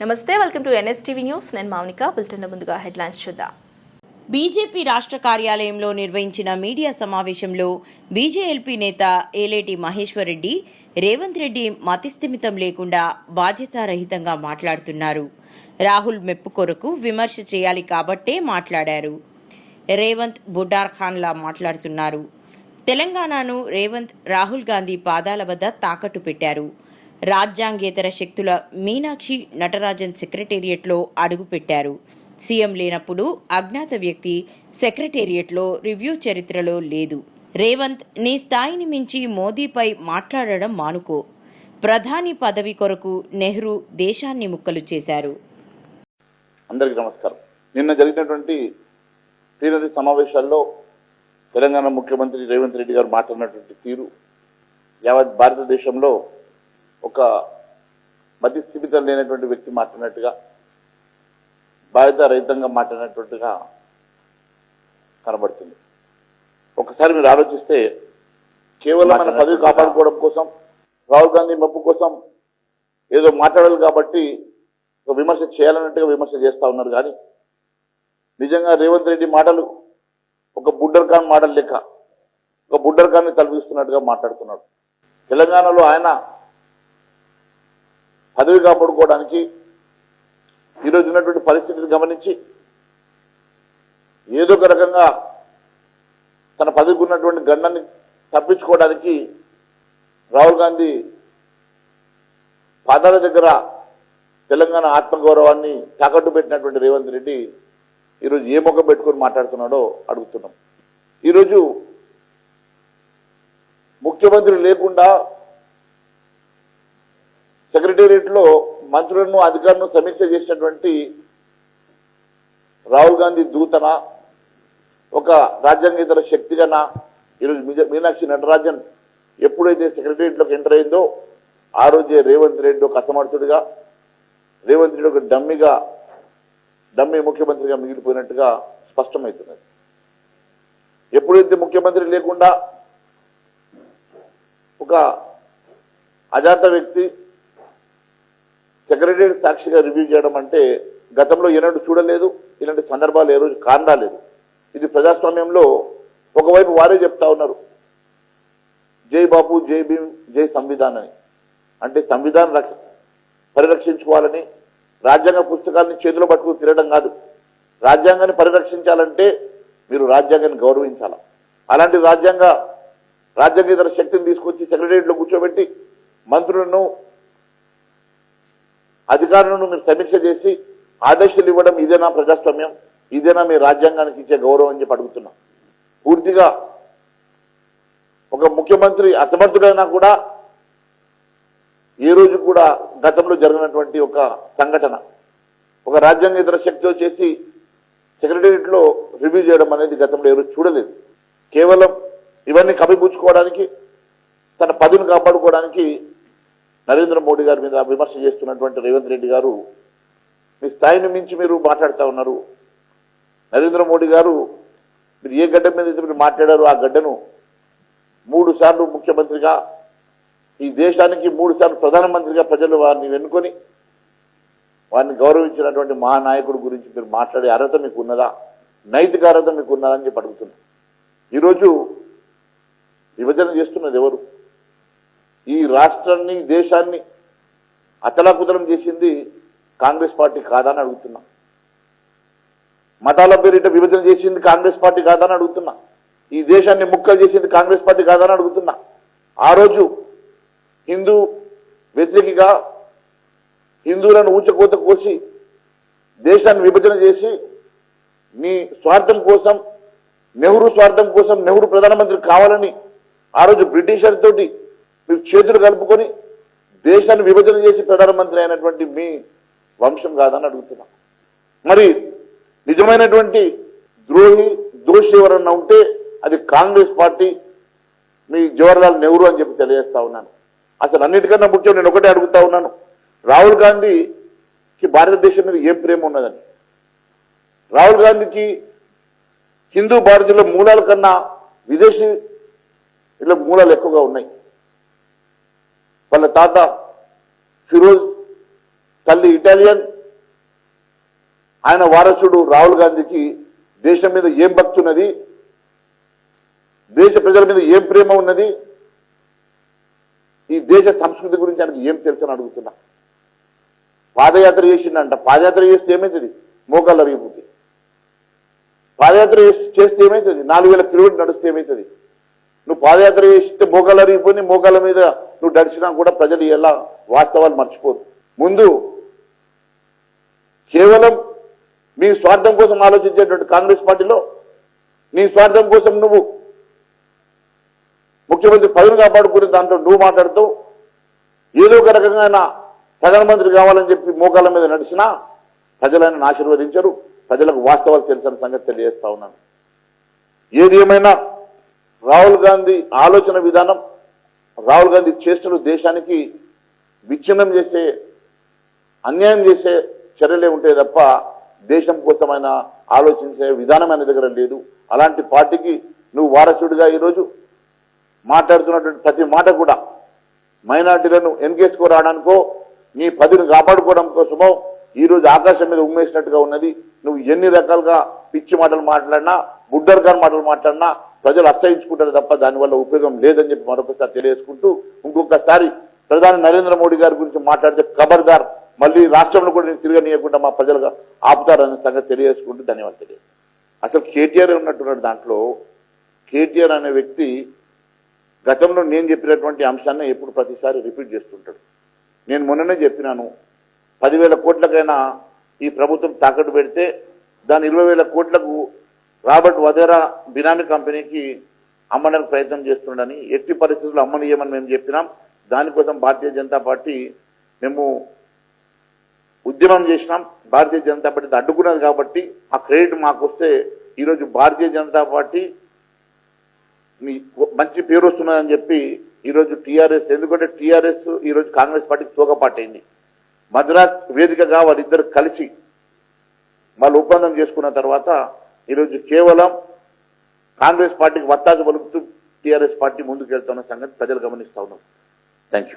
నమస్తే, welcome to NSTV news. నేను Mounika. Bulletin ముందుగా హెడ్లైన్స్ చూద్దాం. బీజేపీ రాష్ట్ర కార్యాలయంలో నిర్వహించిన మీడియా సమావేశంలో బీజేఎల్పీ నేత ఏలేటి మహేశ్వర్ రెడ్డి రేవంత్ రెడ్డి మతిస్థిమితం లేకుండా బాధ్యతారహితంగా మాట్లాడుతున్నారు. రాహుల్ మెప్పు కొరకు విమర్శ చేయాలి కాబట్టే మాట్లాడారు. రేవంత్ బుడ్డార్ ఖాన్లా మాట్లాడుతున్నారు. తెలంగాణను రేవంత్ రాహుల్ గాంధీ పాదాల వద్ద తాకట్టు పెట్టారు. రాజ్యాంగేతర శక్తుల మీనాక్షి నటరాజన్ సెక్రటేరియట్లో అడుగుపెట్టారు. సీఎం లేనప్పుడు అజ్ఞాత వ్యక్తి సెక్రటేరియట్లో రివ్యూ చరిత్రలో లేదు. రేవంత్, నీ స్థాయిని మించి మోదీపై మాట్లాడడం మానుకో. ప్రధాని పదవి కొరకు నెహ్రూ దేశాన్ని ముక్కలు చేశారు. అందరికీ నమస్కారం. నిన్న జరిగినటువంటి ప్లీనరీ సమావేశాల్లో తెలంగాణ ముఖ్యమంత్రి రేవంత్ రెడ్డి గారు మాట్లాడినటువంటి తీరు యావత్ భారతదేశంలో ఒక మధ్యస్థిమితం లేనటువంటి వ్యక్తి మాట్లాడినట్టుగా, బాధ్యత రహితంగా మాట్లాడినట్టుగా కనబడుతుంది. ఒకసారి మీరు ఆలోచిస్తే కేవలం మన పదవి కాపాడుకోవడం కోసం, రాహుల్ గాంధీ మెప్పు కోసం ఏదో మాట్లాడాలి కాబట్టి ఒక విమర్శ చేయాలన్నట్టుగా విమర్శ చేస్తూ ఉన్నారు. కానీ నిజంగా రేవంత్ రెడ్డి మాటలు ఒక బుడ్డర్ ఖాన్ మాటలు లెక్క, ఒక బుడ్డర్ ఖాన్ని తలపిస్తున్నట్టుగా మాట్లాడుతున్నాడు. తెలంగాణలో ఆయన పదవి కాపాడుకోవడానికి ఈరోజు ఉన్నటువంటి పరిస్థితిని గమనించి ఏదో ఒక రకంగా తన పదవికి ఉన్నటువంటి గండాన్ని తప్పించుకోవడానికి రాహుల్ గాంధీ పాదాల దగ్గర తెలంగాణ ఆత్మగౌరవాన్ని తాకట్టు పెట్టినటువంటి రేవంత్ రెడ్డి ఈరోజు ఏ మొక్క పెట్టుకొని మాట్లాడుతున్నాడో అడుగుతున్నాం. ఈరోజు ముఖ్యమంత్రి లేకుండా సెక్రటేరియట్లో మంత్రులను, అధికారులను సమీక్ష చేసినటువంటి రాహుల్ గాంధీ దూతన, ఒక రాజ్యాంగేతర శక్తిగానా ఈరోజు మీనాక్షి నటరాజన్ ఎప్పుడైతే సెక్రటేరియట్లోకి ఎంటర్ అయిందో ఆ రోజే రేవంత్ రెడ్డి ఒక అసమర్థుడిగా, రేవంత్ రెడ్డి ఒక డమ్మీ ముఖ్యమంత్రిగా మిగిలిపోయినట్టుగా స్పష్టమవుతున్నది. ఎప్పుడైతే ముఖ్యమంత్రి లేకుండా ఒక అజాత వ్యక్తి సెక్రటేరియట్ సాక్షిగా రివ్యూ చేయడం అంటే గతంలో ఏనాడు చూడలేదు. ఇలాంటి సందర్భాలు ఏ రోజు కానరాలేదు. ఇది ప్రజాస్వామ్యంలో ఒకవైపు వారే చెప్తా ఉన్నారు, జై బాబు, జై భీమ్, జై సంవిధాన్ అని. అంటే సంవిధానం పరిరక్షించుకోవాలని, రాజ్యాంగ పుస్తకాన్ని చేతిలో పట్టుకుని తిరగడం కాదు. రాజ్యాంగాన్ని పరిరక్షించాలంటే మీరు రాజ్యాంగాన్ని గౌరవించాలి. అలాంటి రాజ్యాంగేతర శక్తిని తీసుకొచ్చి సెక్రటేరియట్లో కూర్చోబెట్టి మంత్రులను, అధికారులను మీరు సమీక్ష చేసి ఆదేశాలు ఇవ్వడం ఇదేనా ప్రజాస్వామ్యం? ఇదేనా మీ రాజ్యాంగానికి ఇచ్చే గౌరవం అని చెప్పి అడుగుతున్నాం. పూర్తిగా ఒక ముఖ్యమంత్రి అసమర్థుడైనా కూడా ఏ రోజు కూడా గతంలో జరిగినటువంటి ఒక సంఘటన ఒక రాజ్యాంగేతర శక్తితో చేసి సెక్రటేరియట్లో రివ్యూ చేయడం అనేది గతంలో ఏ రోజు చూడలేదు. కేవలం ఇవన్నీ కప్పిపుచ్చుకోవడానికి, తన పదవిని కాపాడుకోవడానికి నరేంద్ర మోడీ గారి మీద విమర్శ చేస్తున్నటువంటి రేవంత్ రెడ్డి గారు మీ స్థాయిని మించి మీరు మాట్లాడుతూ ఉన్నారు. నరేంద్ర మోడీ గారు మీరు ఏ గడ్డ మీద మీరు మాట్లాడారు, ఆ గడ్డను 3 సార్లు ముఖ్యమంత్రిగా, ఈ దేశానికి 3 సార్లు ప్రధానమంత్రిగా ప్రజలు వారిని ఎన్నుకొని వారిని గౌరవించినటువంటి మహానాయకుడు గురించి మీరు మాట్లాడే అర్హత మీకు ఉన్నదా, నైతిక అర్హత మీకు ఉన్నదా అని చెప్పి అడుగుతున్నారు. ఈరోజు విభజన చేస్తున్నది ఎవరు? ఈ రాష్ట్రాన్ని, దేశాన్ని అతలాకుతలం చేసింది కాంగ్రెస్ పార్టీ కాదని అడుగుతున్నా. మతాల పేరిట విభజన చేసింది కాంగ్రెస్ పార్టీ కాదని అడుగుతున్నా. ఈ దేశాన్ని ముక్కలు చేసింది కాంగ్రెస్ పార్టీ కాదని అడుగుతున్నా. ఆ రోజు హిందూ వ్యతిరేకిగా హిందువులను ఊచకోత కోసి దేశాన్ని విభజన చేసి మీ స్వార్థం కోసం, నెహ్రూ స్వార్థం కోసం, నెహ్రూ ప్రధానమంత్రి కావాలని ఆ రోజు బ్రిటిషర్ తోటి మీరు చేతులు కలుపుకొని దేశాన్ని విభజన చేసి ప్రధానమంత్రి అయినటువంటి మీ వంశం కాదని అడుగుతున్నా. మరి నిజమైనటువంటి దోషి ఎవరన్నా ఉంటే అది కాంగ్రెస్ పార్టీ, మీ జవహర్లాల్ నెహ్రూ అని చెప్పి తెలియజేస్తా ఉన్నాను. అసలు అన్నిటికన్నా ముఖ్యం నేను ఒకటే అడుగుతా ఉన్నాను, రాహుల్ గాంధీకి భారతదేశం మీద ఏం ప్రేమ ఉన్నదని. రాహుల్ గాంధీకి హిందూ భారతీయుల మూలాల కన్నా విదేశీ మూలాలు ఎక్కువగా ఉన్నాయి. వాళ్ళ తాత ఫిరోజ్, తల్లి ఇటాలియన్, ఆయన వారసుడు రాహుల్ గాంధీకి దేశం మీద ఏం భక్తి ఉన్నది, దేశ ప్రజల మీద ఏం ప్రేమ ఉన్నది, ఈ దేశ సంస్కృతి గురించి ఆయనకు ఏం తెలుసు అని అడుగుతున్నా. పాదయాత్ర చేసిండంట. పాదయాత్ర చేస్తే ఏమవుతుంది? మోకాళ్ళు అరిగిపోతుంది. పాదయాత్ర చేస్తే ఏమవుతుంది? 4000 కిలోమీటర్లు నడిస్తే ఏమవుతుంది? నువ్వు పాదయాత్ర చేస్తే మోకాళ్ళు అరిగిపోయి మోకాళ్ళ మీద నువ్వు నడిచినా కూడా ప్రజలు ఎలా వాస్తవాలు మర్చిపోదు. ముందు కేవలం మీ స్వార్థం కోసం ఆలోచించేటువంటి కాంగ్రెస్ పార్టీలో నీ స్వార్థం కోసం నువ్వు ముఖ్యమంత్రి పదవిని కాపాడుకునే దాంట్లో నువ్వు మాట్లాడుతూ ఏదో ఒక రకంగా ప్రధానమంత్రి కావాలని చెప్పి మోకాళ్ళ మీద నడిచినా ప్రజలను ఆశీర్వదించరు. ప్రజలకు వాస్తవాలు తెలిసిన సంగతి తెలియజేస్తా ఉన్నాను. ఏది ఏమైనా రాహుల్ గాంధీ ఆలోచన విధానం, రాహుల్ గాంధీ చేష్టలు దేశానికి విచ్ఛిన్నం చేసే, అన్యాయం చేసే చర్యలే ఉంటాయి తప్ప దేశం కోసమైన ఆలోచించే విధానం ఆయన దగ్గర లేదు. అలాంటి పార్టీకి నువ్వు వారసుడిగా ఈరోజు మాట్లాడుతున్నటువంటి ప్రతి మాట కూడా మైనార్టీలను ఎన్కేసుకోవడానికో నీ పదిని కాపాడుకోవడం కోసమో ఈరోజు ఆకాశం మీద ఉమ్మేసినట్టుగా ఉన్నది. నువ్వు ఎన్ని రకాలుగా పిచ్చి మాటలు మాట్లాడినా, బుడ్డర్గాన్ మాటలు మాట్లాడినా ప్రజలు అసహించుకుంటారు తప్ప దానివల్ల ఉపయోగం లేదని చెప్పి మరొకసారి తెలియజేసుకుంటూ, ఇంకొకసారి ప్రధాని నరేంద్ర మోడీ గారి గురించి మాట్లాడితే ఖబర్దార్, మళ్ళీ రాష్ట్రంలో కూడా నేను తిరగనీయకుండా మా ప్రజలుగా ఆపుతారనే సంగతి తెలియజేసుకుంటూ ధన్యవాదాలు తెలియజేస్తాను. అసలు కేటీఆర్ ఉన్నట్టున్నాడు దాంట్లో. కేటీఆర్ అనే వ్యక్తి గతంలో నేను చెప్పినటువంటి అంశాన్ని ఎప్పుడు ప్రతిసారి రిపీట్ చేస్తుంటాడు. నేను మొన్ననే చెప్పినాను, 10,000 కోట్లకైనా ఈ ప్రభుత్వం తాకట్టు పెడితే దాని 20,000 కోట్లకు రాబర్ట్ వధేరా బినామీ కంపెనీకి అమ్మడానికి ప్రయత్నం చేస్తుండని, ఎట్టి పరిస్థితుల్లో అమ్మనీయమని మేము చెప్పినాం. దానికోసం భారతీయ జనతా పార్టీ మేము ఉద్యమం చేసినాం. భారతీయ జనతా పార్టీ అడ్డుకున్నది కాబట్టి ఆ క్రెడిట్ మాకు వస్తే ఈరోజు భారతీయ జనతా పార్టీ మంచి పేరు వస్తున్నదని చెప్పి ఈరోజు టీఆర్ఎస్, ఎందుకంటే టీఆర్ఎస్ ఈరోజు కాంగ్రెస్ పార్టీకి తోకపాటైంది. మద్రాస్ వేదికగా వాళ్ళిద్దరు కలిసి వాళ్ళు ఒప్పందం చేసుకున్న తర్వాత ఈరోజు కేవలం కాంగ్రెస్ పార్టీకి వత్తాసు పలుకుతూ టీఆర్ఎస్ పార్టీ ముందుకు వెళ్తున్న సంగతి ప్రజలు గమనిస్తా ఉన్నారు. Thank you.